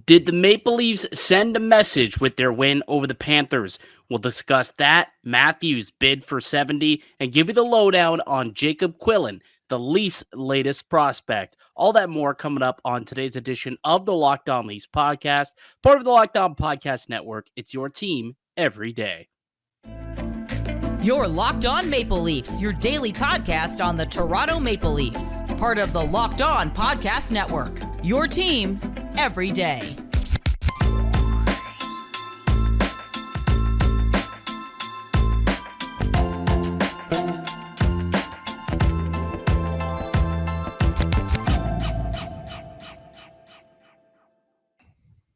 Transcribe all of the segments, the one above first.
Did the Maple Leafs send a message with their win over the Panthers? We'll discuss that. Matthews bid for 70 and give you the lowdown on Jacob Quillan, the Leafs' latest prospect. All that more coming up on today's edition of the Locked On Leafs podcast, part of the Locked On Podcast Network. It's your team every day. You're Locked On Maple Leafs, your daily podcast on the Toronto Maple Leafs. Part of the Locked On Podcast Network, your team every day.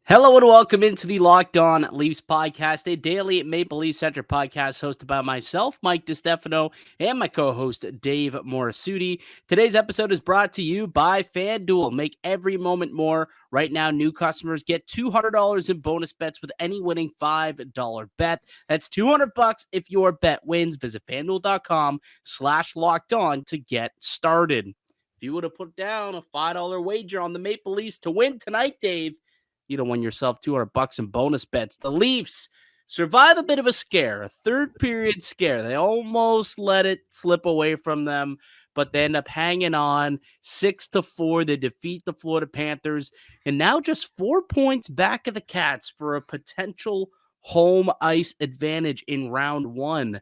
Hello and welcome into the Locked On Leafs podcast, a daily Maple Leafs Centric podcast hosted by myself, Mike DiStefano, and my co-host, Dave Morassutti. Today's episode is brought to you by FanDuel. Make every moment more. Right now, new customers get $200 in bonus bets with any winning $5 bet. That's $200 if your bet wins. Visit FanDuel.com/lockedon to get started. If you would have put down a $5 wager on the Maple Leafs to win tonight, Dave, you'd have won yourself $200 in bonus bets. The Leafs survive a bit of a scare, a third period scare. They almost let it slip away from them, but they end up hanging on 6-4. They defeat the Florida Panthers, and now just 4 points back of the Cats for a potential home ice advantage in round one,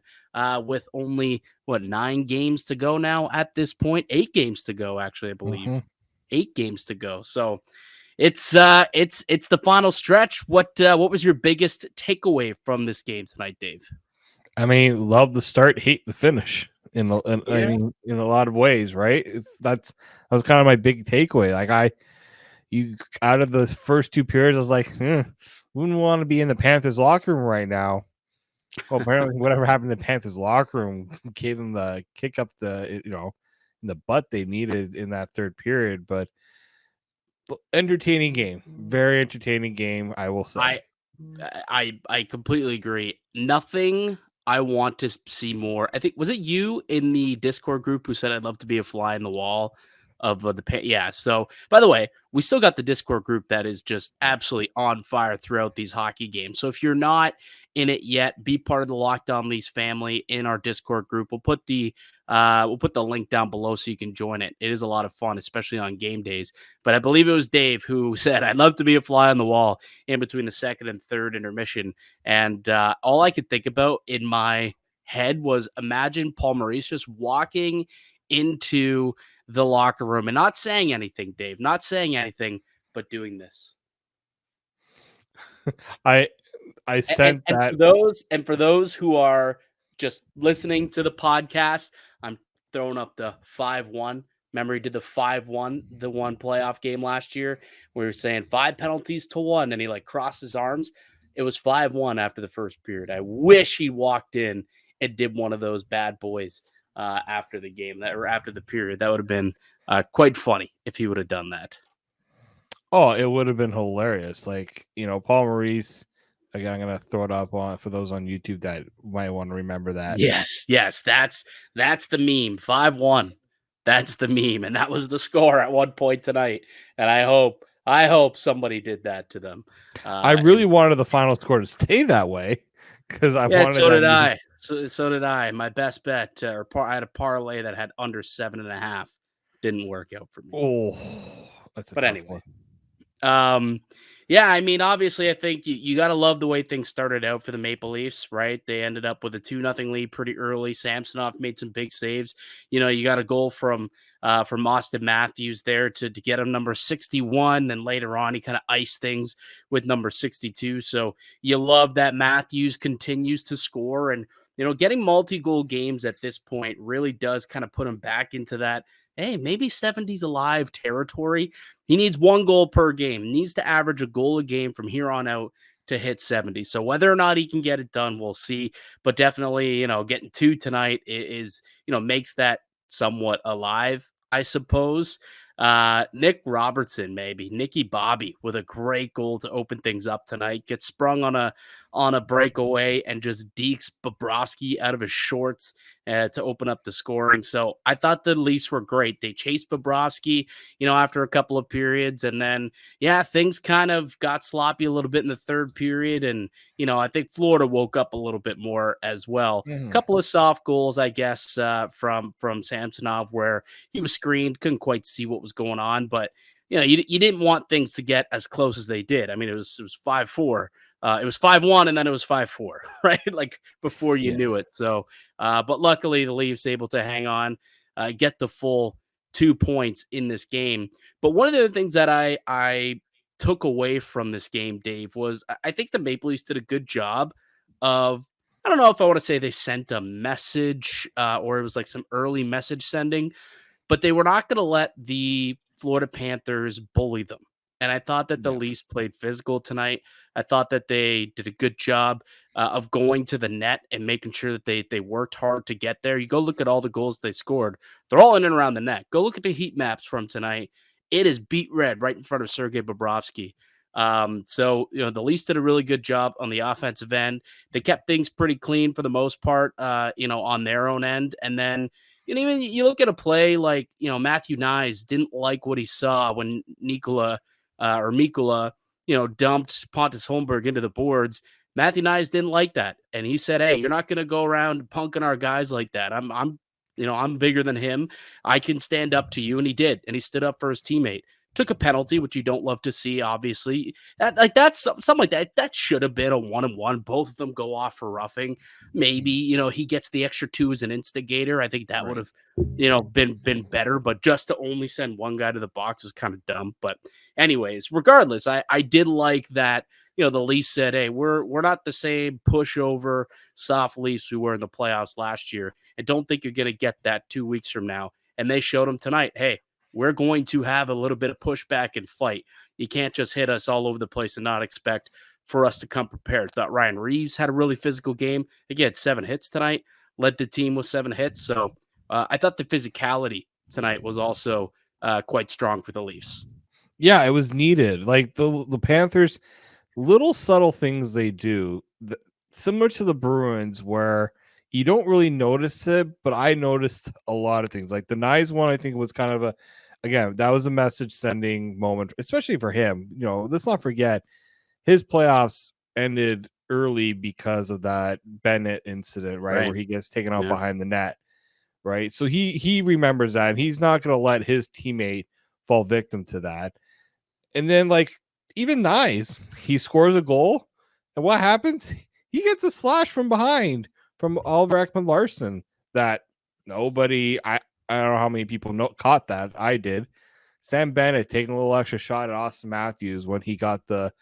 with only 9 games to go now at this point. 8 games to go, actually, I believe. 8 games to go. So it's the final stretch. What was your biggest takeaway from this game tonight, Dave? I mean, love the start, hate the finish. I mean, in a lot of ways, right? That was kind of my big takeaway. Like you out of the first 2 periods, I was like, wouldn't want to be in the Panthers locker room right now. Well, apparently, whatever happened in the Panthers locker room gave them the kick up in the butt they needed in that third period, but. Entertaining game, very entertaining game. I will say. I completely agree. Nothing I want to see more. I think was it you in the Discord group who said I'd love to be a fly in the wall of yeah. So by the way, we still got the Discord group that is just absolutely on fire throughout these hockey games. So if you're not in it yet, be part of the Locked On Leafs family in our Discord group. We'll put the link down below so you can join it. It is a lot of fun, especially on game days. But I believe it was Dave who said, I'd love to be a fly on the wall in between the second and third intermission. And all I could think about in my head was imagine Paul Maurice just walking into the locker room and not saying anything, Dave, not saying anything, but doing this. I sent that. For those who are just listening to the podcast, I'm throwing up the 5-1. Memory did the 5-1, the one playoff game last year. We were saying 5 penalties to 1, and he crossed his arms. It was 5-1 after the first period. I wish he walked in and did one of those bad boys after the game or after the period. That would have been quite funny if he would have done that. Oh, it would have been hilarious. Paul Maurice. Again, I'm gonna throw it up for those on YouTube that might want to remember that. Yes, that's the meme. 5-1. That's the meme, and that was the score at one point tonight. And I hope somebody did that to them. I really wanted the final score to stay that way because wanted. So did I. So did I. My best bet, I had a parlay that had under 7.5. Didn't work out for me. Oh, that's a but tough anyway. one. Yeah, I mean, obviously, I think you got to love the way things started out for the Maple Leafs, right? They ended up with a 2-0 lead pretty early. Samsonov made some big saves. You got a goal from Auston Matthews there to get him number 61. Then later on, he kind of iced things with number 62. So you love that Matthews continues to score. And, getting multi-goal games at this point really does kind of put him back into that, hey, maybe 70's alive territory. He needs 1 goal per game. He needs to average a goal a game from here on out to hit 70. So whether or not he can get it done, we'll see. But definitely, getting 2 tonight is makes that somewhat alive, I suppose. Nick Robertson, maybe Nicky Bobby with a great goal to open things up tonight. Gets sprung on on a breakaway and just dekes Bobrovsky out of his shorts to open up the scoring. So I thought the Leafs were great. They chased Bobrovsky, after a couple of periods. And then, things kind of got sloppy a little bit in the third period. And, I think Florida woke up a little bit more as well. A couple of soft goals, I guess, from Samsonov, where he was screened, couldn't quite see what was going on. But, you didn't want things to get as close as they did. I mean, it was 5-4. It was 5-1 and then it was 5-4, right? Like before you knew it. So, but luckily the Leafs able to hang on, get the full 2 points in this game. But one of the things that I took away from this game, Dave, was I think the Maple Leafs did a good job of, I don't know if I want to say they sent a message or it was like some early message sending, but they were not going to let the Florida Panthers bully them. And I thought that the Leafs played physical tonight. I thought that they did a good job of going to the net and making sure that they worked hard to get there. You go look at all the goals they scored. They're all in and around the net. Go look at the heat maps from tonight. It is beat red right in front of Sergei Bobrovsky. So, the Leafs did a really good job on the offensive end. They kept things pretty clean for the most part, on their own end. And then, even you look at a play like, Matthew Nyes didn't like what he saw when Mikula, dumped Pontus Holmberg into the boards. Matthew Nyes didn't like that. And he said, hey, you're not going to go around punking our guys like that. I'm bigger than him. I can stand up to you. And he did. And he stood up for his teammate. Took a penalty, which you don't love to see, obviously. That's something like that. That should have been a 1-on-1. Both of them go off for roughing. Maybe, he gets the extra 2 as an instigator. I think that would have, been better. But just to only send one guy to the box was kind of dumb. But anyways, regardless, I did like that. The Leafs said, hey, we're not the same pushover soft Leafs we were in the playoffs last year. And don't think you're going to get that 2 weeks from now. And they showed them tonight, hey, we're going to have a little bit of pushback and fight. You can't just hit us all over the place and not expect for us to come prepared. Thought Ryan Reeves had a really physical game. Again, 7 hits tonight, led the team with 7 hits. So I thought the physicality tonight was also quite strong for the Leafs. Yeah, it was needed. Like the Panthers, little subtle things they do, similar to the Bruins, where you don't really notice it, but I noticed a lot of things. Like the Nyes one, I think was kind of that was a message sending moment, especially for him. Let's not forget his playoffs ended early because of that Bennett incident, right? Where he gets taken out behind the net, right? So he remembers that, and he's not going to let his teammate fall victim to that. And then, like, even Nyes, he scores a goal, and what happens? He gets a slash from behind from Oliver Ekman-Larsson that nobody, I don't know how many people caught that. I did. Sam Bennett taking a little extra shot at Auston Matthews when he got the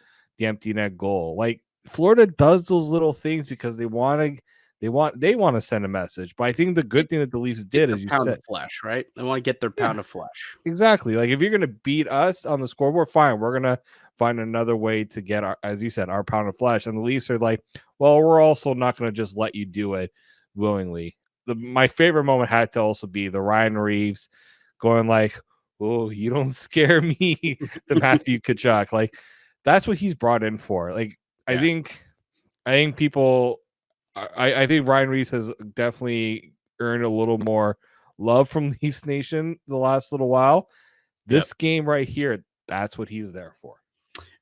empty net goal. Like, Florida does those little things because they want to send a message. But I think the good thing that the Leafs did is pound of flesh, right? They want to get their pound of flesh. Exactly. Like, if you're going to beat us on the scoreboard, fine. We're going to find another way to get our, as you said, our pound of flesh. And the Leafs are like, well, we're also not going to just let you do it willingly. My favorite moment had to also be the Ryan Reeves going like, oh, you don't scare me to Matthew Tkachuk. Like, that's what he's brought in for. Like, I think people, I think Ryan Reeves has definitely earned a little more love from Leafs Nation the last little while. This game right here, that's what he's there for.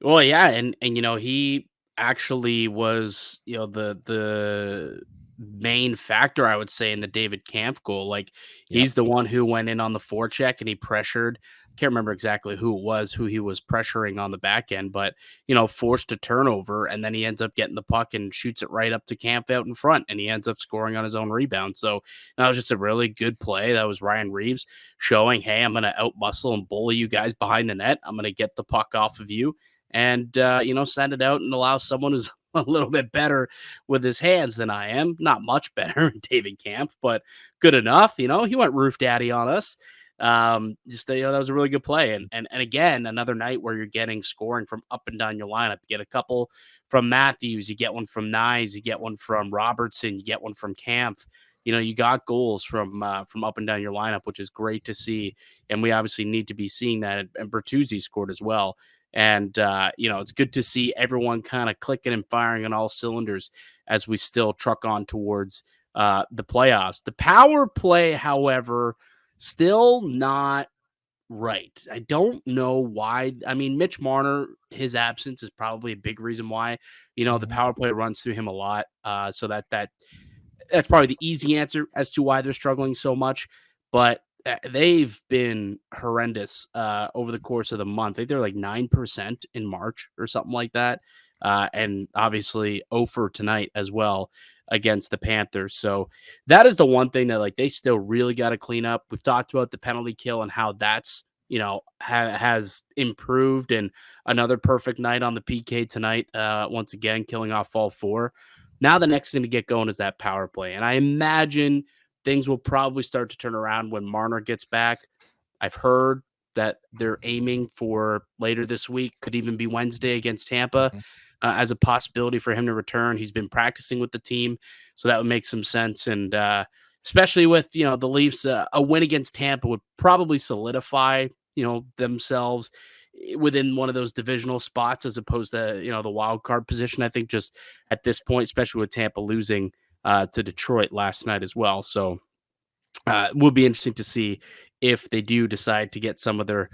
Well, yeah, and he actually was, the main factor, I would say, in the David Kampf goal. Like, he's the one who went in on the forecheck and he pressured. Can't remember exactly who he was pressuring on the back end, but forced a turnover, and then he ends up getting the puck and shoots it right up to Kampf out in front, and he ends up scoring on his own rebound. So that was just a really good play. That was Ryan Reeves showing, hey, I'm going to outmuscle and bully you guys behind the net. I'm going to get the puck off of you and send it out and allow someone who's a little bit better with his hands than I am. Not much better, David Kampf, but good enough. He went roof daddy on us. That was a really good play. And again, another night where you're getting scoring from up and down your lineup. You get a couple from Matthews, you get one from Nyes, you get one from Robertson, you get one from Kampf. You got goals from up and down your lineup, which is great to see. And we obviously need to be seeing that. And Bertuzzi scored as well. And, it's good to see everyone kind of clicking and firing on all cylinders as we still truck on towards the playoffs. The power play, however, still not right. I don't know why. I mean, Mitch Marner, his absence is probably a big reason why. The power play runs through him a lot. So that's probably the easy answer as to why they're struggling so much. But they've been horrendous over the course of the month. I think they're like 9% in March or something like that. And obviously 0 for tonight as well against the Panthers. So that is the one thing that they still really got to clean up. We've talked about the penalty kill and how that's, has improved, and another perfect night on the PK tonight. Once again, killing off all 4. Now the next thing to get going is that power play. And I imagine things will probably start to turn around when Marner gets back. I've heard that they're aiming for later this week, could even be Wednesday against Tampa, as a possibility for him to return. He's been practicing with the team, so that would make some sense. And especially with, the Leafs, a win against Tampa would probably solidify, themselves within one of those divisional spots as opposed to, the wild card position. I think just at this point, especially with Tampa losing to Detroit last night as well. So it will be interesting to see if they do decide to get some of their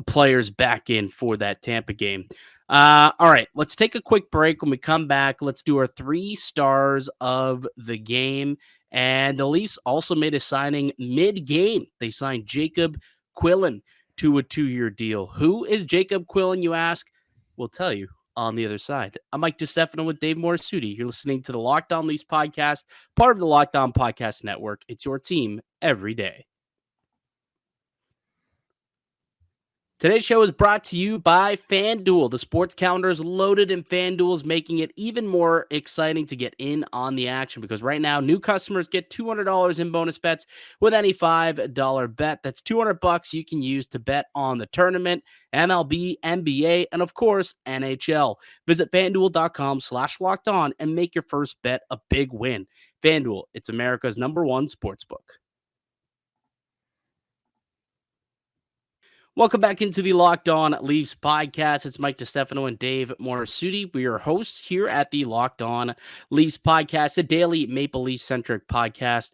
players back in for that Tampa game. All right, let's take a quick break. When we come back, let's do our 3 stars of the game. And the Leafs also made a signing mid-game. They signed Jacob Quillan to a 2-year deal. Who is Jacob Quillan, you ask? We'll tell you on the other side. I'm Mike DiStefano with David Morassutti. You're listening to the Locked On Leafs podcast, part of the Locked On Podcast Network. It's your team every day. Today's show is brought to you by FanDuel. The sports calendar is loaded, and FanDuel is making it even more exciting to get in on the action, because right now new customers get $200 in bonus bets with any $5 bet. That's $200 you can use to bet on the tournament, MLB, NBA, and of course, NHL. Visit FanDuel.com/lockedon and make your first bet a big win. FanDuel, it's America's #1 sportsbook. Welcome back into the Locked On Leafs podcast. It's Mike DiStefano and Dave Morassutti. We are hosts here at the Locked On Leafs podcast, a daily Maple Leaf-centric podcast.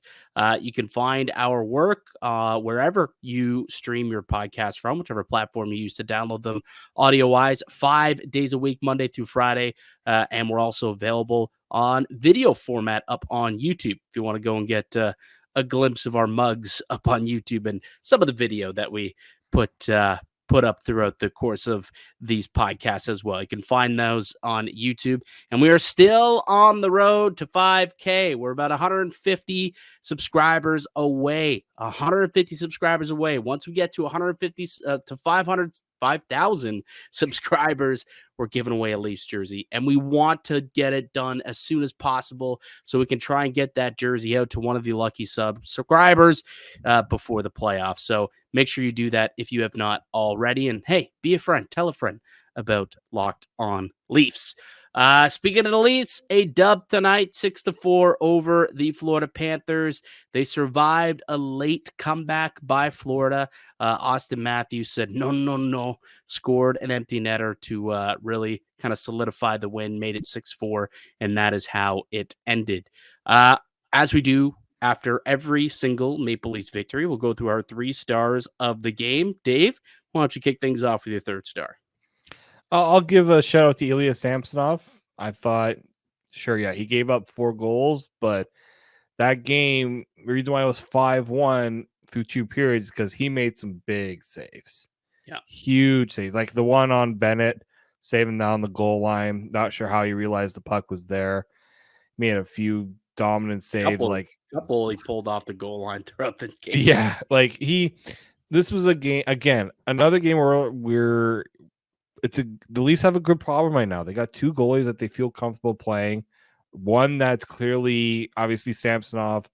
You can find our work wherever you stream your podcast from, whichever platform you use to download them audio-wise, 5 days a week, Monday through Friday. And we're also available on video format up on YouTube if you want to go and get a glimpse of our mugs up on YouTube and some of the video that we put up throughout the course of these podcasts as well. You can find those on YouTube. And we are still on the road to 5K. We're about 150 subscribers away. 150 subscribers away. Once we get to 150 to 5,000 subscribers, we're giving away a Leafs jersey. And we want to get it done as soon as possible so we can try and get that jersey out to one of the lucky subscribers before the playoffs. So make sure you do that if you have not already. And hey, be a friend. Tell a friend about Locked On Leafs. Speaking of the Leafs, a dub tonight, 6-4 over the Florida Panthers. They survived a late comeback by Florida. Auston Matthews said, no, scored an empty netter to really kind of solidify the win, made it 6-4, and that is how it ended. As we do after every single Maple Leafs victory, we'll go through our 3 stars of the game. Dave, why don't you kick things off with your 3rd star? I'll give a shout out to Ilya Samsonov. I thought, sure, yeah, he gave up 4 goals, but that game, the reason why it was 5-1 through 2 periods, because he made some big saves. Yeah. Huge saves. Like the one on Bennett, saving down the goal line. Not sure how he realized the puck was there. Made a few dominant saves. Couple he pulled off the goal line throughout the game. Yeah, this was a game, again, another game where the Leafs have a good problem right now. They got 2 goalies that they feel comfortable playing. One that's clearly, obviously, Samsonov.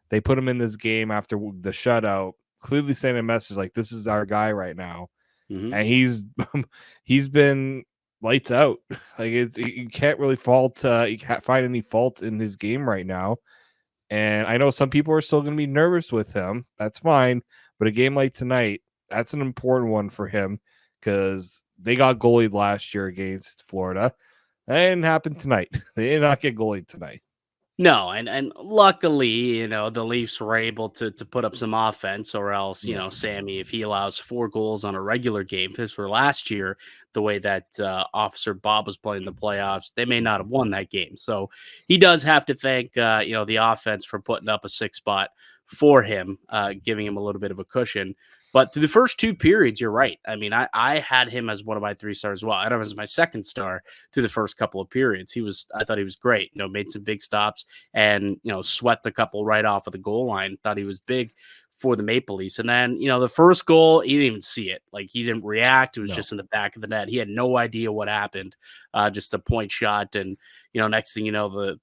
They put him in this game after the shutout, clearly sending a message like, this is our guy right now. Mm-hmm. And he's been lights out. You can't really you can't find any fault in his game right now. And I know some people are still going to be nervous with him. That's fine. But a game like tonight, that's an important one for him, because They got goalied last year against Florida. That didn't happen tonight. They did not get goalied tonight. No, and luckily, the Leafs were able to put up some offense, or else, Sammy, if he allows 4 goals on a regular game, if this were last year, the way that Officer Bob was playing the playoffs, they may not have won that game. So he does have to thank, the offense for putting up a 6 spot for him, giving him a little bit of a cushion. But through the first 2 periods, you're right. I mean, I had him as one of my 3 stars as well. I had him as my second star through the first couple of periods. I thought he was great. Made some big stops and, swept a couple right off of the goal line. Thought he was big for the Maple Leafs. And then, the first goal, he didn't even see it. Like, he didn't react. It was just in the back of the net. He had no idea what happened. Just a point shot. And, next thing you know,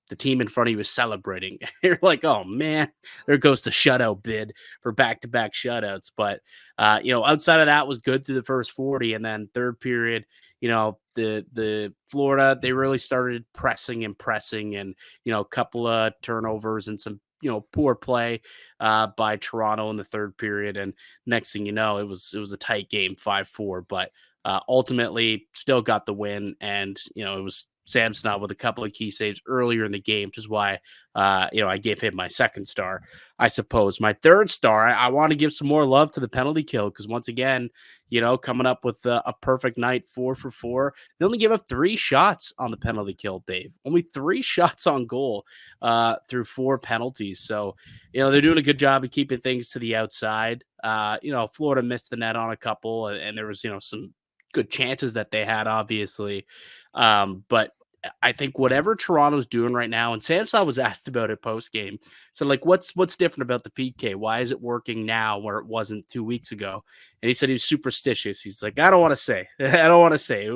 the team in front of you was celebrating. You're like, oh man, there goes the shutout bid for back-to-back shutouts. But, outside of that was good through the first 40. And then third period, the Florida, they really started pressing and, a couple of turnovers and some, poor play by Toronto in the third period. And next thing you know, it was a tight game, 5-4, but ultimately still got the win. And, it was Samsonov with a couple of key saves earlier in the game, which is why, I gave him my second star, I suppose. My third star, I want to give some more love to the penalty kill, because once again, coming up with a perfect night, 4 for 4. They only gave up 3 shots on the penalty kill, Dave. Only 3 shots on goal through 4 penalties. So, they're doing a good job of keeping things to the outside. Florida missed the net on a couple, and there was, some good chances that they had, obviously. But I think whatever Toronto's doing right now, and Samsonov was asked about it post game. So, like, what's different about the PK? Why is it working now where it wasn't 2 weeks ago? And he said he was superstitious. He's like, I don't want to say. I don't want to say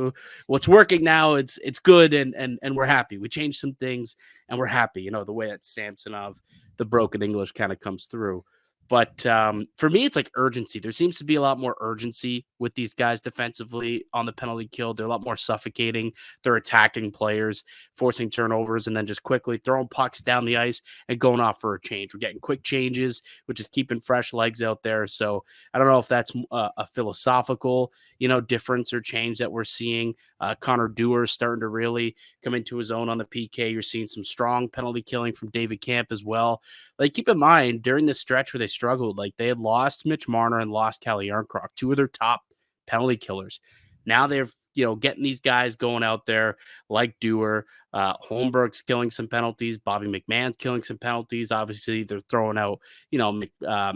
what's working now. It's good, and we're happy. We changed some things, and we're happy. The way that Samsonov, the broken English, kind of comes through. But for me, it's like urgency. There seems to be a lot more urgency with these guys defensively on the penalty kill. They're a lot more suffocating. They're attacking players, forcing turnovers, and then just quickly throwing pucks down the ice and going off for a change. We're getting quick changes, which is keeping fresh legs out there. So I don't know if that's a philosophical, difference or change that we're seeing. Connor Dewar is starting to really come into his own on the PK. You're seeing some strong penalty killing from David Camp as well. Like, keep in mind, during this stretch where they struggled, like, they had lost Mitch Marner and lost Calle Yarncroc, 2 of their top penalty killers. Now they're, getting these guys going out there like Dewar. Holmberg's killing some penalties. Bobby McMahon's killing some penalties. Obviously, they're throwing out,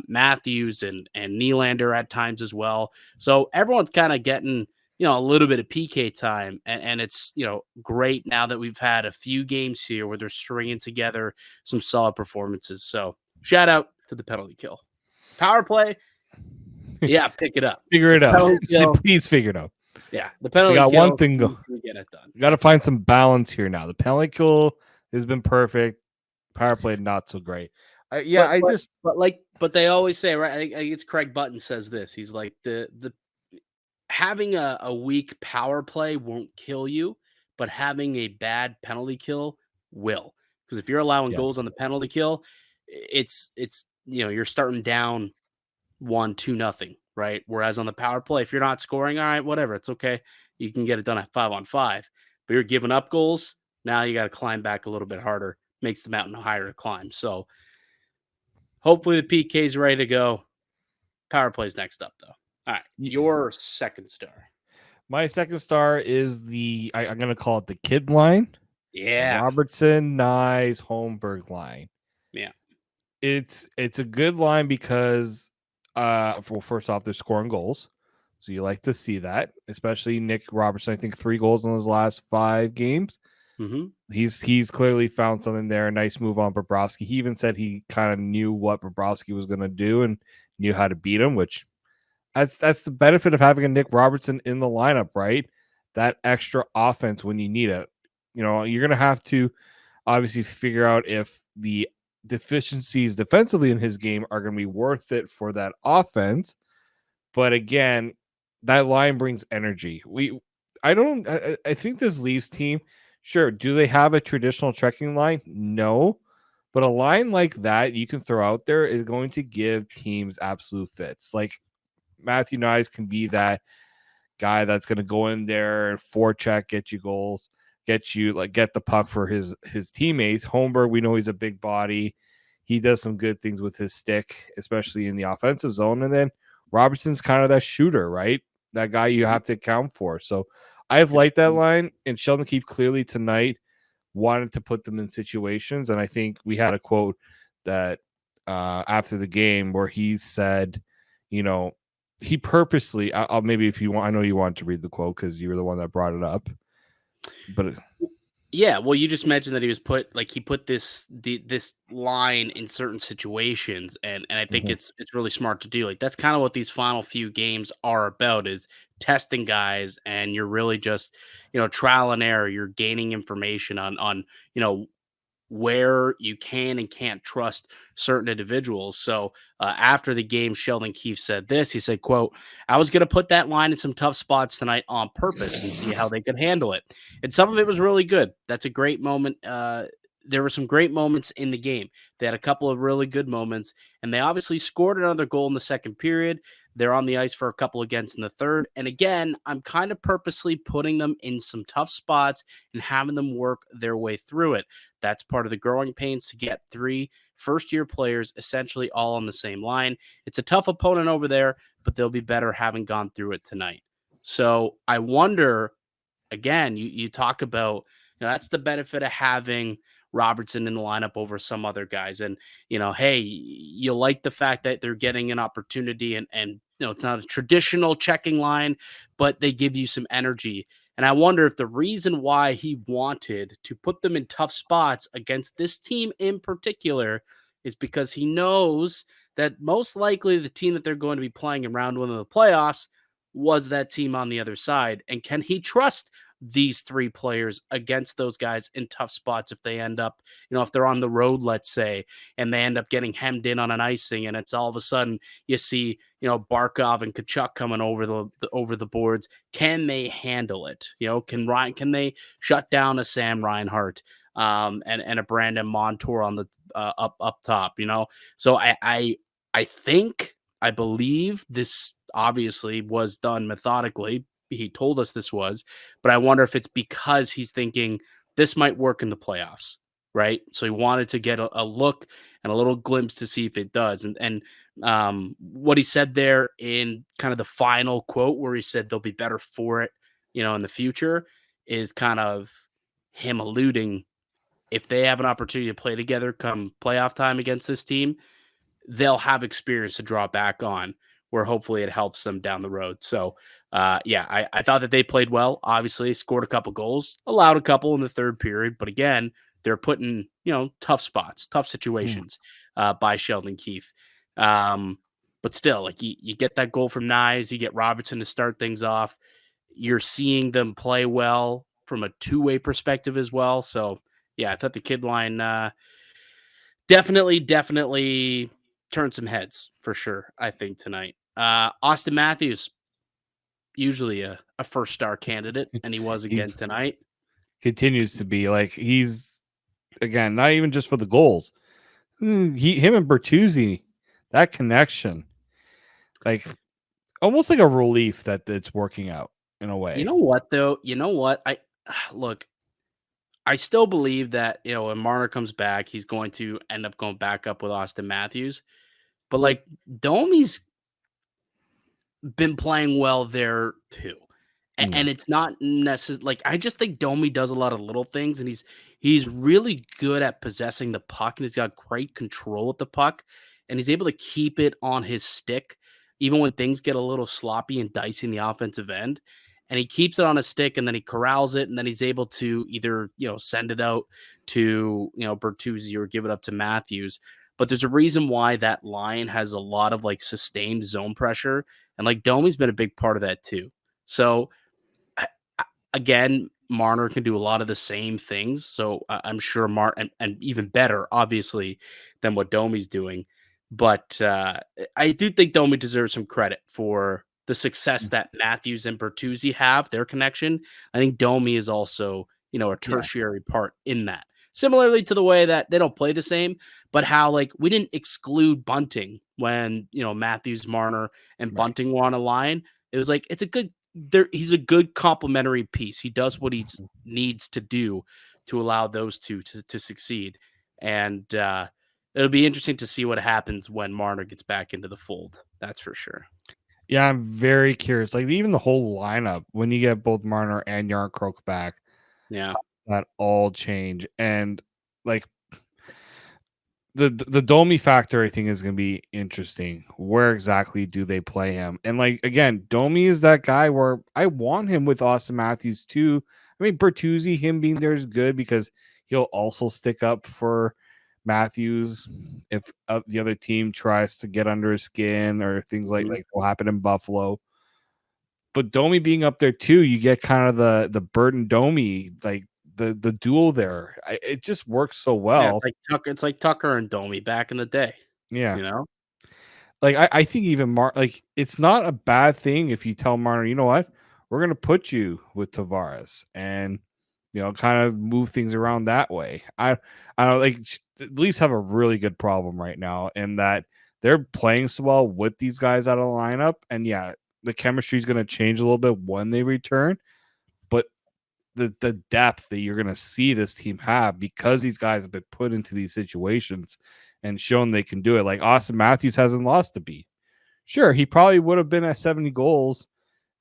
Matthews and Nylander at times as well. So everyone's kind of getting, a little bit of PK time. And it's, great now that we've had a few games here where they're stringing together some solid performances. So shout out to the penalty kill. Power play. Yeah, pick it up. Figure it out. Please figure it out. Yeah, the penalty kill. We got kill, one thing going. Get it done. We got to find some balance here now. The penalty kill has been perfect. Power play, not so great. But they always say, right? I think it's Craig Button says this. He's like, the having a weak power play won't kill you, but having a bad penalty kill will. Because if you're allowing goals on the penalty kill, it's you're starting down 1-2-0, right? Whereas on the power play, if you're not scoring, all right, whatever, it's okay. You can get it done at 5-on-5. But you're giving up goals, now you got to climb back a little bit harder. Makes the mountain higher to climb. So hopefully the PK's ready to go. Power play's next up, though. All right, your second star. My second star is I'm going to call it the kid line. Yeah. Robertson, Nyes, Holmberg line. Yeah. It's a good line because, first off, they're scoring goals. So you like to see that, especially Nick Robertson. I think 3 goals in his last 5 games. Mm-hmm. He's clearly found something there. A nice move on Bobrovsky. He even said he kind of knew what Bobrovsky was going to do and knew how to beat him, which that's the benefit of having a Nick Robertson in the lineup, right? That extra offense when you need it. You're going to have to obviously figure out if the deficiencies defensively in his game are going to be worth it for that offense. But again, that line brings energy. I think this Leafs team, sure, do they have a traditional trekking line? No. But a line like that you can throw out there is going to give teams absolute fits. Like Matthew Nyes can be that guy that's going to go in there and forecheck, get you goals, get the puck for his teammates. Holmberg, we know he's a big body. He does some good things with his stick, especially in the offensive zone. And then Robertson's kind of that shooter, right? That guy you have to account for. So I've liked that line, and Sheldon Keefe clearly tonight wanted to put them in situations. And I think we had a quote that after the game where he said, he purposely, I'll maybe if you want, I know you want to read the quote because you were the one that brought it up, but yeah, well, you just mentioned that he put this line in certain situations, and I think it's really smart to do. Like that's kind of what these final few games are about, is testing guys, and you're really just trial and error. You're gaining information on where you can and can't trust certain individuals. So after the game, Sheldon Keefe said this. He said, quote, "I was going to put that line in some tough spots tonight on purpose and see how they could handle it. And some of it was really good. That's a great moment. There were some great moments in the game. They had a couple of really good moments, and they obviously scored another goal in the second period. They're on the ice for a couple against in the third. And again, I'm kind of purposely putting them in some tough spots and having them work their way through it. That's part of the growing pains to get 3 first-year players essentially all on the same line. It's a tough opponent over there, but they'll be better having gone through it tonight." So I wonder, again, you talk about, that's the benefit of having Robertson in the lineup over some other guys. And, hey, you like the fact that they're getting an opportunity and it's not a traditional checking line, but they give you some energy. And I wonder if the reason why he wanted to put them in tough spots against this team in particular is because he knows that most likely the team that they're going to be playing in round 1 of the playoffs was that team on the other side. And can he trust these 3 players against those guys in tough spots if they end up, if they're on the road, let's say, and they end up getting hemmed in on an icing, and it's all of a sudden you see, Barkov and Kachuk coming over the boards. Can they handle it? Can they shut down a Sam Reinhart and a Brandon Montour on the up top? So I believe this obviously was done methodically. He told us this was, but I wonder if it's because he's thinking this might work in the playoffs, right? So he wanted to get a look and a little glimpse to see if it does. And what he said there in kind of the final quote where he said they'll be better for it, in the future, is kind of him alluding, if they have an opportunity to play together come playoff time against this team, they'll have experience to draw back on, where hopefully it helps them down the road. So, I thought that they played well. Obviously, scored a couple goals, allowed a couple in the third period. But again, they're putting, tough spots, tough situations by Sheldon Keefe. But still, like you get that goal from Nyes, you get Robertson to start things off. You're seeing them play well from a two-way perspective as well. So, I thought the kid line definitely turned some heads for sure, I think, tonight. Auston Matthews, usually a first star candidate, and he was again tonight. Continues to be like, he's again, not even just for the goals. Him and Bertuzzi, that connection, like almost like a relief that it's working out in a way. You know what though? I still believe that, when Marner comes back, he's going to end up going back up with Auston Matthews. But like Domi's been playing well there too. And it's not necessarily like, I just think Domi does a lot of little things, and he's really good at possessing the puck, and he's got great control with the puck, and he's able to keep it on his stick even when things get a little sloppy and dicey in the offensive end. And he keeps it on his stick, and then he corrals it, and then he's able to either send it out to Bertuzzi or give it up to Matthews. But there's a reason why that line has a lot of like sustained zone pressure, and like Domi's been a big part of that too. So again, Marner can do a lot of the same things. So I'm sure and even better, obviously, than what Domi's doing. But I do think Domi deserves some credit for the success that Matthews and Bertuzzi have, their connection. I think Domi is also, a tertiary part in that. Similarly to the way that they don't play the same, but how like we didn't exclude Bunting when, Matthews, Marner, and Bunting were on a line. It was like, it's a good he's a good complementary piece. He does what he needs to do to allow those two to succeed. And it'll be interesting to see what happens when Marner gets back into the fold. That's for sure. Yeah, I'm very curious. Like even the whole lineup, when you get both Marner and Yarncroke back, Yeah. that all change. And like the Domi factor, I think, is going to be interesting. Where exactly do they play him? And like again, Domi is that guy where I want him with Auston Matthews too. I mean, Bertuzzi, him being there is good because he'll also stick up for Matthews if the other team tries to get under his skin or things like will happen in Buffalo. But Domi being up there too, you get kind of the Burton Domi, like the duel there. It just works so well. Yeah, it's like Tucker and Domi back in the day. Yeah. You know? Like I think even like it's not a bad thing if you tell Marner, you know what, we're gonna put you with Tavares and kind of move things around that way. I don't like the Leafs have a really good problem right now in that they're playing so well with these guys out of the lineup, and yeah, the chemistry is gonna change a little bit when they return, but the depth that you're gonna see this team have because these guys have been put into these situations and shown they can do it. Like Auston Matthews hasn't lost a beat. Sure, he probably would have been at 70 goals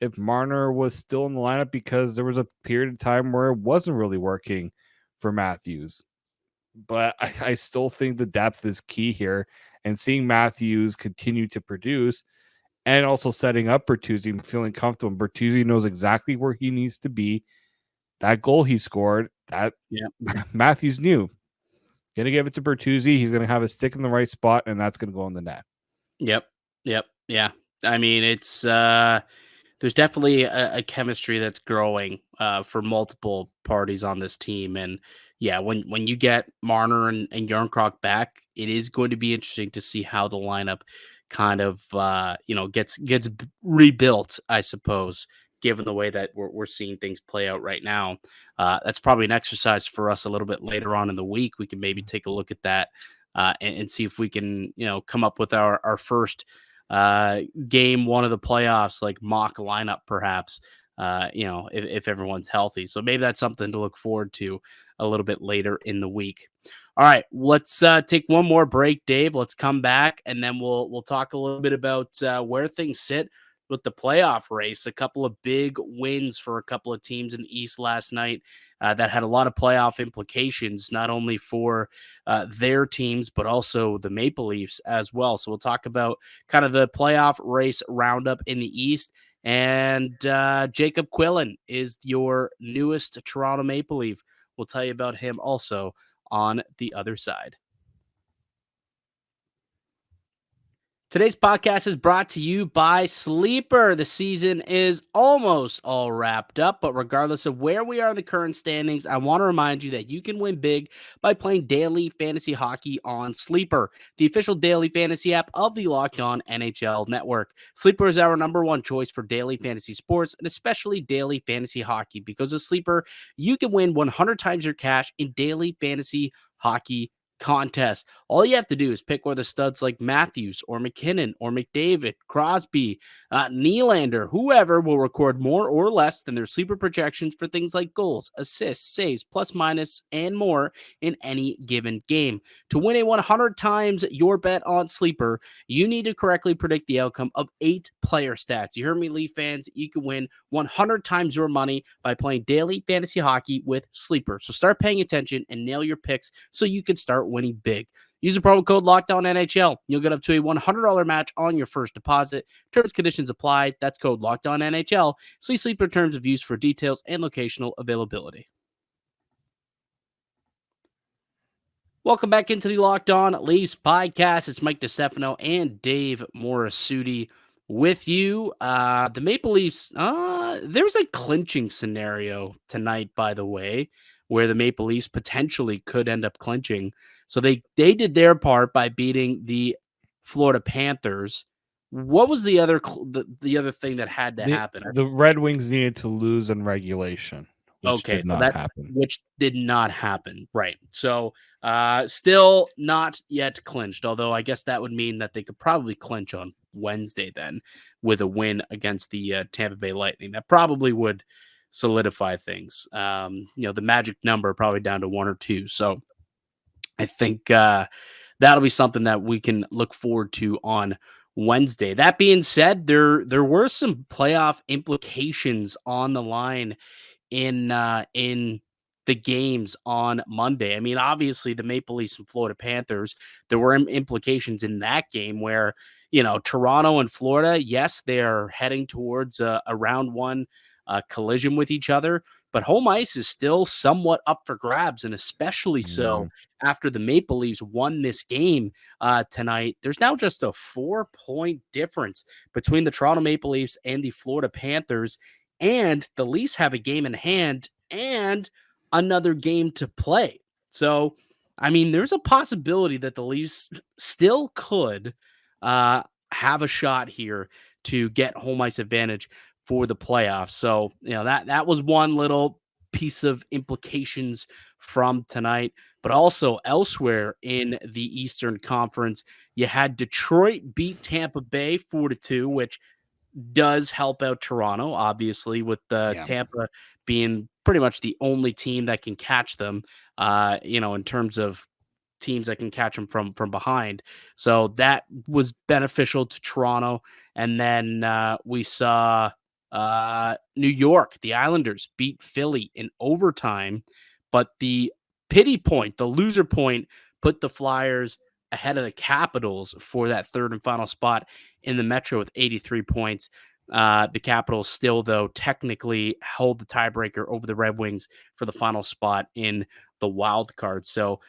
if Marner was still in the lineup because there was a period of time where it wasn't really working for Matthews. But I still think the depth is key here. And seeing Matthews continue to produce and also setting up Bertuzzi and feeling comfortable. Bertuzzi knows exactly where he needs to be. That goal he scored, that Matthews knew. Going to give it to Bertuzzi. He's going to have a stick in the right spot, and that's going to go in the net. Yep. Yeah. I mean, it's there's definitely a chemistry that's growing for multiple parties on this team. And yeah, when you get Marner and Yarncroc back, it is going to be interesting to see how the lineup kind of gets rebuilt, I suppose, given the way that we're seeing things play out right now. That's probably an exercise for us a little bit later on in the week. We can maybe take a look at that and see if we can, come up with our first game one of the playoffs, like mock lineup, perhaps, if everyone's healthy. So maybe that's something to look forward to a little bit later in the week. All right, let's take one more break, Dave. Let's come back and then we'll talk a little bit about where things sit with the playoff race. A couple of big wins for a couple of teams in the East last night that had a lot of playoff implications, not only for their teams, but also the Maple Leafs as well. So we'll talk about kind of the playoff race roundup in the East. And Jacob Quillan is your newest Toronto Maple Leaf. We'll tell you about him also on the other side. Today's podcast is brought to you by Sleeper. The season is almost all wrapped up, but regardless of where we are in the current standings, I want to remind you that you can win big by playing daily fantasy hockey on Sleeper, the official daily fantasy app of the Locked On NHL Network. Sleeper is our number one choice for daily fantasy sports and especially daily fantasy hockey because with Sleeper, you can win 100 times your cash in daily fantasy hockey contest. All you have to do is pick whether studs like Matthews or McKinnon or McDavid, Crosby, Nylander, whoever will record more or less than their sleeper projections for things like goals, assists, saves, plus minus, and more in any given game. To win a 100 times your bet on Sleeper, you need to correctly predict the outcome of 8 player stats. You heard me, Leaf fans. You can win 100 times your money by playing daily fantasy hockey with Sleeper. So start paying attention and nail your picks so you can start winning big. Use the promo code LOCKEDONNHL. You'll get up to a $100 match on your first deposit. Terms, conditions apply. That's code LOCKEDONNHL. See Sleeper terms of use for details and locational availability. Welcome back into the Locked On Leafs podcast. It's Mike DiStefano and Dave Morassutti with you. The Maple Leafs, there's a clinching scenario tonight, by the way, where the Maple Leafs potentially could end up clinching. So they did their part by beating the Florida Panthers. What was the other thing that had to happen? The Red Wings needed to lose in regulation, which did not happen. Which did not happen. Right. So still not yet clinched, although I guess that would mean that they could probably clinch on Wednesday then with a win against the Tampa Bay Lightning. That probably would solidify things. The magic number probably down to 1 or 2. So I think that'll be something that we can look forward to on Wednesday. That being said, there were some playoff implications on the line in the games on Monday. I mean, obviously the Maple Leafs and Florida Panthers, there were implications in that game where, Toronto and Florida, yes, they're heading towards a round one collision with each other, but home ice is still somewhat up for grabs, and especially so after the Maple Leafs won this game tonight. There's now just a 4-point difference between the Toronto Maple Leafs and the Florida Panthers, and the Leafs have a game in hand and another game to play. So, I mean, there's a possibility that the Leafs still could have a shot here to get home ice advantage for the playoffs. So, that was one little piece of implications from tonight. But also elsewhere in the Eastern Conference, you had Detroit beat Tampa Bay 4-2, which does help out Toronto, obviously, with Tampa being pretty much the only team that can catch them, in terms of teams that can catch them from behind. So that was beneficial to Toronto. And then we saw New York, the Islanders beat Philly in overtime, but the pity point, the loser point, put the Flyers ahead of the Capitals for that third and final spot in the Metro with 83 points. The Capitals still, though, technically held the tiebreaker over the Red Wings for the final spot in the wild card. So,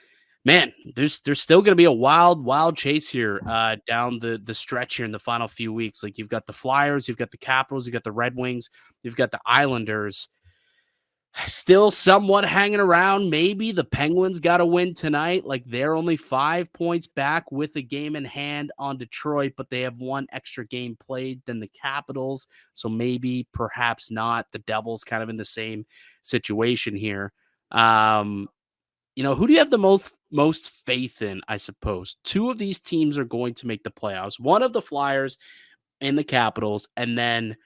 man, there's still going to be a wild chase here down the stretch here in the final few weeks. Like, you've got the Flyers, you've got the Capitals, you've got the Red Wings, you've got the Islanders still somewhat hanging around. Maybe the Penguins got to win tonight. Like, they're only 5 points back with a game in hand on Detroit, but they have one extra game played than the Capitals. So maybe, perhaps not. The Devils kind of in the same situation here. Who do you have the most faith in, I suppose? Two of these teams are going to make the playoffs. One of the Flyers and the Capitals, and then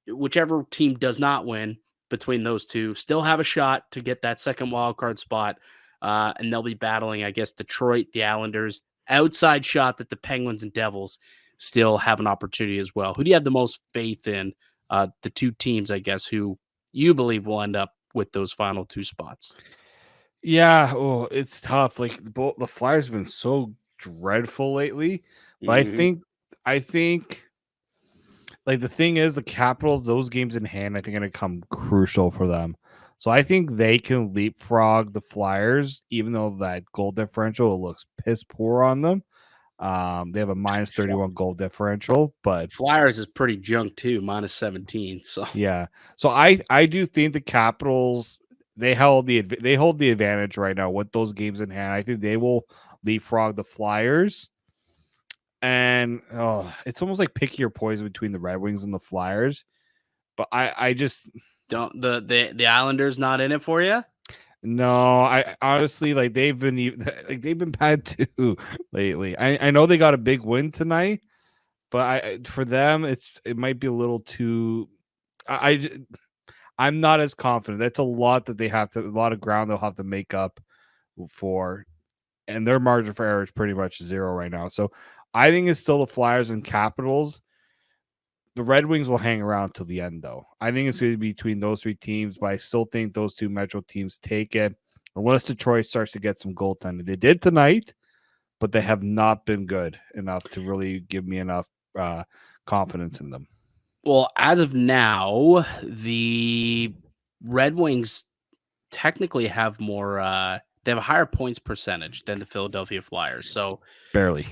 whichever team does not win between those two still have a shot to get that second wild card spot. And they'll be battling, I guess, Detroit, the Islanders. Outside shot that the Penguins and Devils still have an opportunity as well. Who do you have the most faith in? The two teams, I guess, who you believe will end up with those final two spots? Yeah, it's tough. Like the Flyers have been so dreadful lately, but I think like the thing is the Capitals, those games in hand, I think are going to come crucial for them. So I think they can leapfrog the Flyers, even though that goal differential looks piss poor on them. They have a minus 31 goal differential, but Flyers is pretty junk too, minus 17. So yeah, so I do think the Capitals they hold the advantage right now with those games in hand. I think they will leapfrog the Flyers. And it's almost like pick your poison between the Red Wings and the Flyers. But I just don't the Islanders not in it for you? No, I honestly they've been bad too lately. I know they got a big win tonight, but for them it might be a little too. I'm not as confident. That's a lot that a lot of ground they'll have to make up for, and their margin for error is pretty much zero right now. So I think it's still the Flyers and Capitals. The Red Wings will hang around till the end, though. I think it's going to be between those three teams, but I still think those two Metro teams take it. Unless Detroit starts to get some goaltending. They did tonight, but they have not been good enough to really give me enough confidence in them. Well, as of now, the Red Wings technically have more they have a higher points percentage than the Philadelphia Flyers. So barely.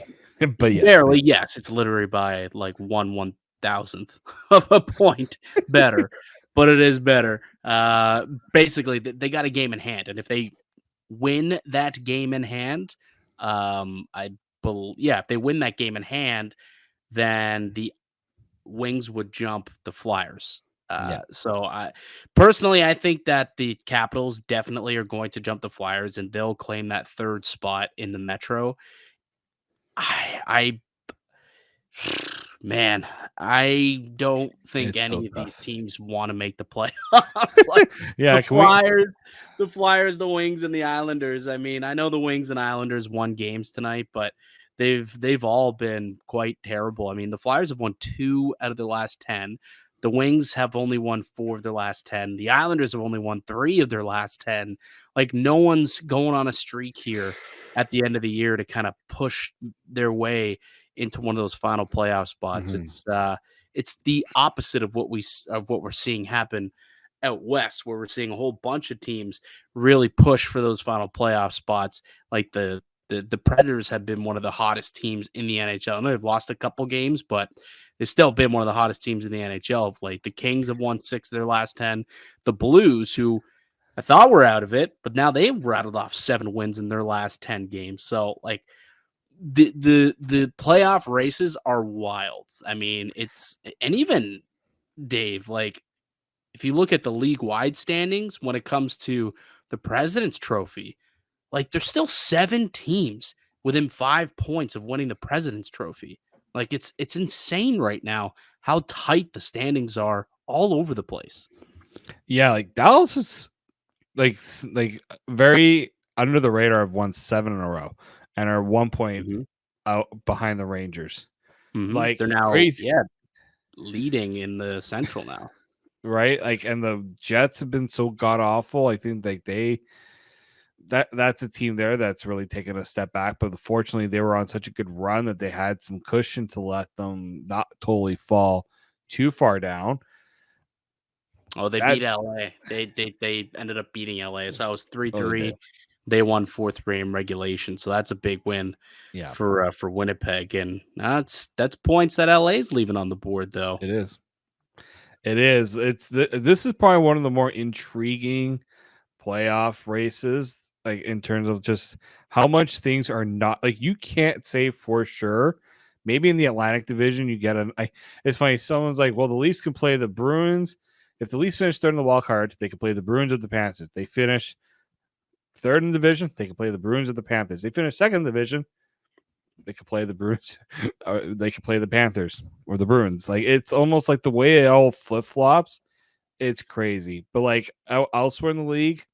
But yes. Barely, yes. It's literally by like 1/1000th of a point better. But it is better. Basically, they got a game in hand. And if they win that game in hand, if they win that game in hand, then the Wings would jump the Flyers So I personally, I think that the Capitals definitely are going to jump the Flyers and they'll claim that third spot in the Metro. I man, I don't think It's so any of these tough. teams want to make the playoffs. Like Yeah, the can we? Flyers, the Wings, and the Islanders. I mean, I know the Wings and Islanders won games tonight, but they've all been quite terrible. I mean, the Flyers have won 2 out of their last 10. The Wings have only won 4 of their last 10. The Islanders have only won 3 of their last 10. Like no one's going on a streak here at the end of the year to kind of push their way into one of those final playoff spots. Mhm. It's the opposite of what we're seeing happen out west, where we're seeing a whole bunch of teams really push for those final playoff spots. Like the Predators have been one of the hottest teams in the NHL. I know they've lost a couple games, but they've still been one of the hottest teams in the NHL of late. The Kings have won 6 of their last 10. The Blues, who I thought were out of it, but now they've rattled off 7 wins in their last 10 games. So like the playoff races are wild. I mean, and even Dave, like if you look at the league wide standings when it comes to the President's Trophy, like there's still 7 teams within 5 points of winning the President's Trophy. Like it's insane right now how tight the standings are all over the place. Yeah, like Dallas is like very under the radar. Have won 7 in a row and are 1 point Mm-hmm. out behind the Rangers. Mm-hmm. Like They're now, crazy, leading in the Central now. right? Like, and the Jets have been so god awful. I think like that's a team there that's really taken a step back. But fortunately, they were on such a good run that they had some cushion to let them not totally fall too far down. Oh, they That beat LA. They ended up beating LA. So that was oh, they 3-3. did. They won 4-3 in regulation. So that's a big win Yeah, for Winnipeg. And that's points that LA's leaving on the board though. it is. It is. This is probably one of the more intriguing playoff races, like in terms of just how much things are not like you can't say for sure. Maybe in the Atlantic Division, you get it's funny. Someone's like, "Well, the Leafs can play the Bruins. If the Leafs finish third in the wild card, they can play the Bruins or the Panthers. They finish third in the division, they can play the Bruins or the Panthers. They finish second in the division, they could play the Bruins, or they could play the Panthers or the Bruins. Like it's almost like the way it all flip flops. It's crazy, but like elsewhere in the league,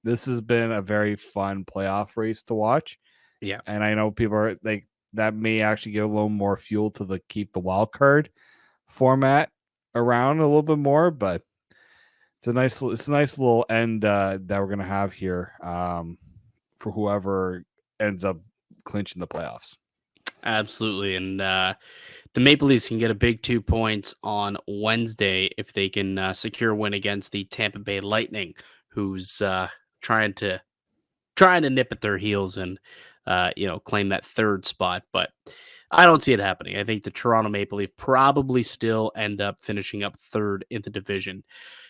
this has been a very fun playoff race to watch. Yeah. And I know people are like that may actually give a little more fuel to the keep the wild card format around a little bit more, but it's a nice little end that we're gonna have here for whoever ends up clinching the playoffs. Absolutely. And the Maple Leafs can get a big 2 points on Wednesday if they can secure a win against the Tampa Bay Lightning, who's trying to nip at their heels and claim that third spot. But I don't see it happening. I think the Toronto Maple Leaf probably still end up finishing up third in the division.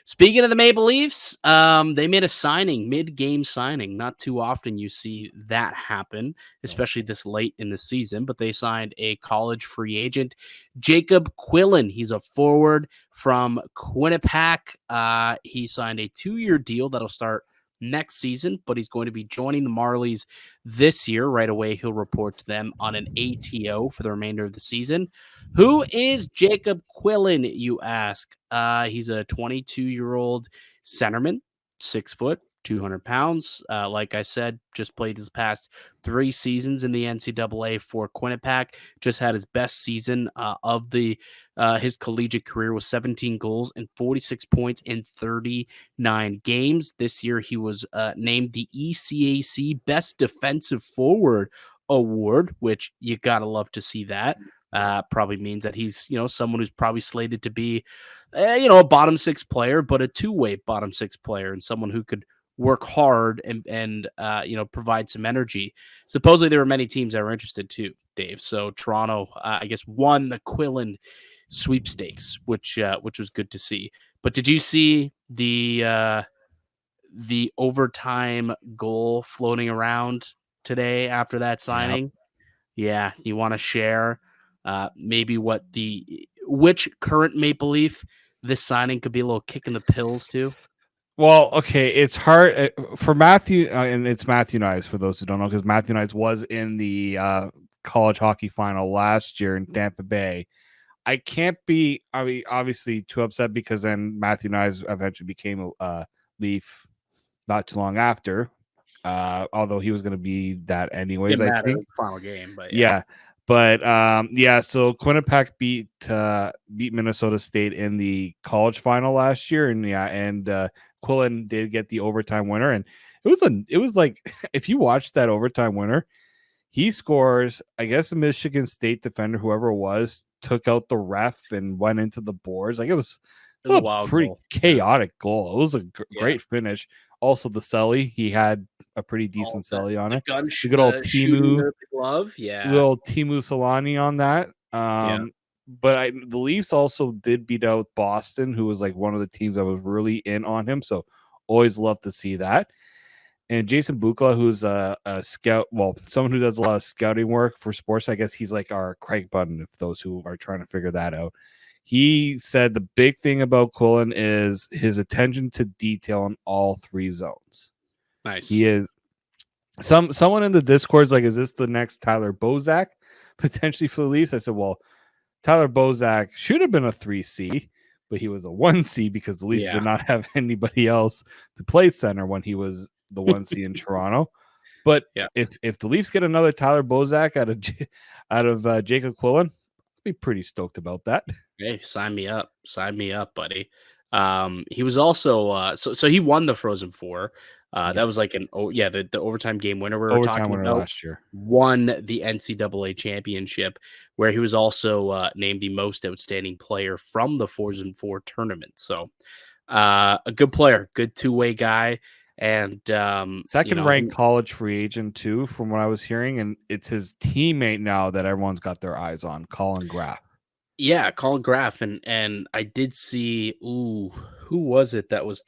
Speaking of the Maple Leafs, they made a mid-game signing. Not too often you see that happen, especially this late in the season, but they signed a college free agent, Jacob Quillan. He's a forward from Quinnipiac. He signed a 2-year deal that'll start next season, but he's going to be joining the Marlies this year. Right away, he'll report to them on an ATO for the remainder of the season. Who is Jacob Quillan, you ask? He's a 22-year-old centerman, 6 foot, 200 pounds. Like I said, just played his past 3 seasons in the NCAA for Quinnipiac. Just had his best season of his collegiate career with 17 goals and 46 points in 39 games. This year, he was named the ECAC Best Defensive Forward Award, which you gotta love to see that. Probably means that he's someone who's probably slated to be a bottom 6 player, but a two-way bottom 6 player and someone who could work hard and provide some energy. Supposedly there were many teams that were interested too, Dave. So Toronto, I guess, won the Quillan sweepstakes, which was good to see. But did you see the overtime goal floating around today after that signing? Yep. Yeah, you want to share maybe which current Maple Leaf this signing could be a little kick in the pills too? Well, okay, it's hard for Matthew, and it's Matthew Knies for those who don't know, because Matthew Knies was in the college hockey final last year in Tampa Bay. I can't be, obviously too upset because then Matthew Knies eventually became a Leaf not too long after. Although he was going to be that anyways, Didn't I matter think. the final game, but Yeah. But so Quinnipiac beat Minnesota State in the college final last year, and Quillan did get the overtime winner, and it was like if you watch that overtime winner, he scores. I guess a Michigan State defender, whoever it was, took out the ref and went into the boards. Like it was a a wild pretty goal. chaotic goal. It was a great finish. Also, the celly, he had a pretty decent celly on it. Gun The good old Timu glove, little Timu Solani on that. But the Leafs also did beat out Boston, who was like one of the teams that was really in on him. So always love to see that. And Jason Bukla, who's a scout, well, someone who does a lot of scouting work for sports. I guess he's like our Craig Button, if those who are trying to figure that out. He said the big thing about Quillan is his attention to detail in all three zones. Nice. He is someone in the Discord's like, is this the next Tyler Bozak potentially for the Leafs? I said, well, Tyler Bozak should have been a 3C, but he was a 1C because the Leafs did not have anybody else to play center when he was the 1C in Toronto. But if the Leafs get another Tyler Bozak out of Jacob Quillan, I'd be pretty stoked about that. Hey, sign me up, buddy. He was also so he won the Frozen Four. That was like the overtime game winner we were talking about last year. Won the NCAA championship, where he was also named the most outstanding player from the Frozen Four tournament. So a good player, good two-way guy, and second ranked college free agent too, from what I was hearing, and it's his teammate now that everyone's got their eyes on, Colin Graff. Yeah, Colin Graff, and I did see, who was it that was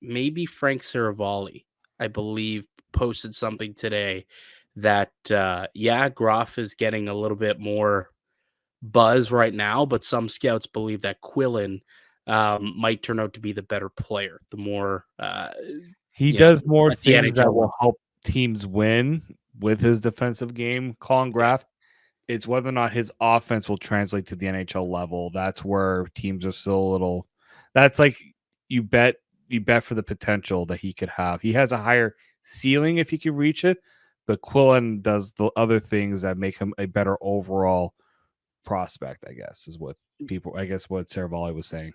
maybe Frank Saravalli, I believe, posted something today that, Graff is getting a little bit more buzz right now, but some scouts believe that Quillan might turn out to be the better player. The more he does more things that will help teams win with his defensive game. Colin Graff. It's whether or not his offense will translate to the NHL level. That's where teams are still a little. That's like you bet for the potential that he could have. He has a higher ceiling if he can reach it, but Quillan does the other things that make him a better overall prospect, I guess, is what what Saravalli was saying.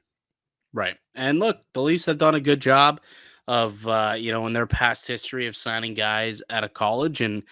Right. And look, the Leafs have done a good job of, in their past history of signing guys out of college and,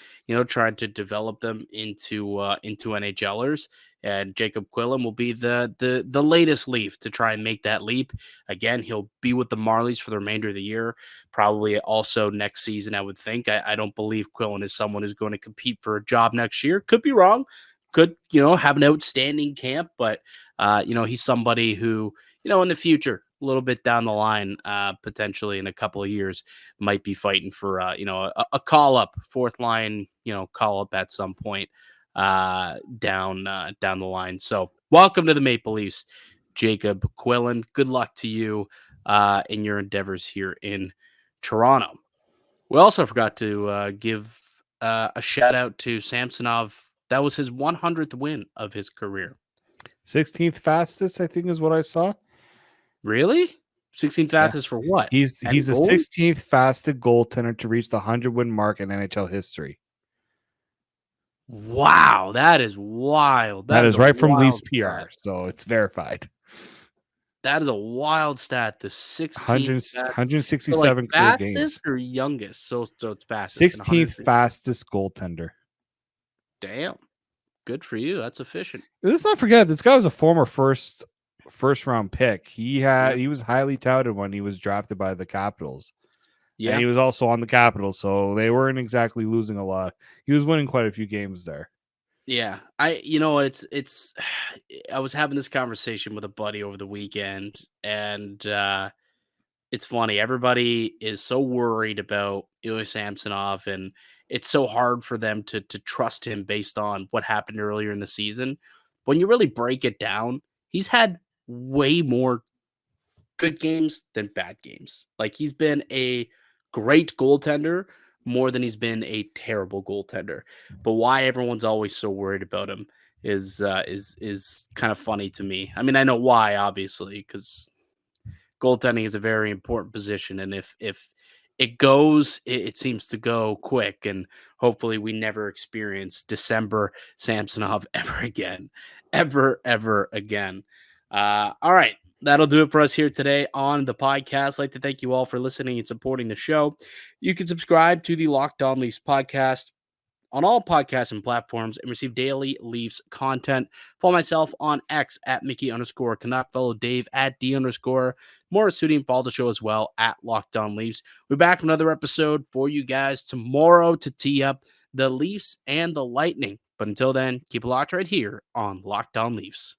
trying to develop them into NHLers. And Jacob Quillan will be the latest Leaf to try and make that leap. Again, he'll be with the Marlies for the remainder of the year, probably also next season, I would think. I don't believe Quillan is someone who's going to compete for a job next year. Could be wrong. Could, have an outstanding camp, but, he's somebody who, in the future, a little bit down the line, potentially in a couple of years, might be fighting for, a call up, fourth line, call up at some point down the line. So welcome to the Maple Leafs, Jacob Quillan. Good luck to you in your endeavors here in Toronto. We also forgot to give a shout out to Samsonov. That was his 100th win of his career. 16th fastest, I think, is what I saw. Really? 16th fastest for what? He's the 16th fastest goaltender to reach the 100-win mark in NHL history. Wow, that is wild. That is right from Leafs PR, so it's verified. That is a wild stat. The 16th 167 fastest games. or youngest? So it's fastest. 16th fastest goaltender. Damn. Good for you. That's efficient. Let's not forget, this guy was a former first round pick. He was highly touted when he was drafted by the Capitals. Yeah. And he was also on the Capitals, so they weren't exactly losing a lot. He was winning quite a few games there. Yeah. I was having this conversation with a buddy over the weekend, and it's funny. Everybody is so worried about Ilya Samsonov, and it's so hard for them to trust him based on what happened earlier in the season. When you really break it down, he's had way more good games than bad games. Like, he's been a great goaltender more than he's been a terrible goaltender. But why everyone's always so worried about him is kind of funny to me. I mean, I know why, obviously, because goaltending is a very important position, and if it goes, it seems to go quick, and hopefully we never experience December Samsonov ever again. All right, that'll do it for us here today on the podcast. I'd like to thank you all for listening and supporting the show. You can subscribe to the Locked On Leafs podcast on all podcasts and platforms and receive daily Leafs content. Follow myself on X at Mickey_Canuck. Follow Dave at D_Morassutti, and follow the show as well at Locked On Leafs. We'll be back with another episode for you guys tomorrow to tee up the Leafs and the Lightning. But until then, keep it locked right here on Locked On Leafs.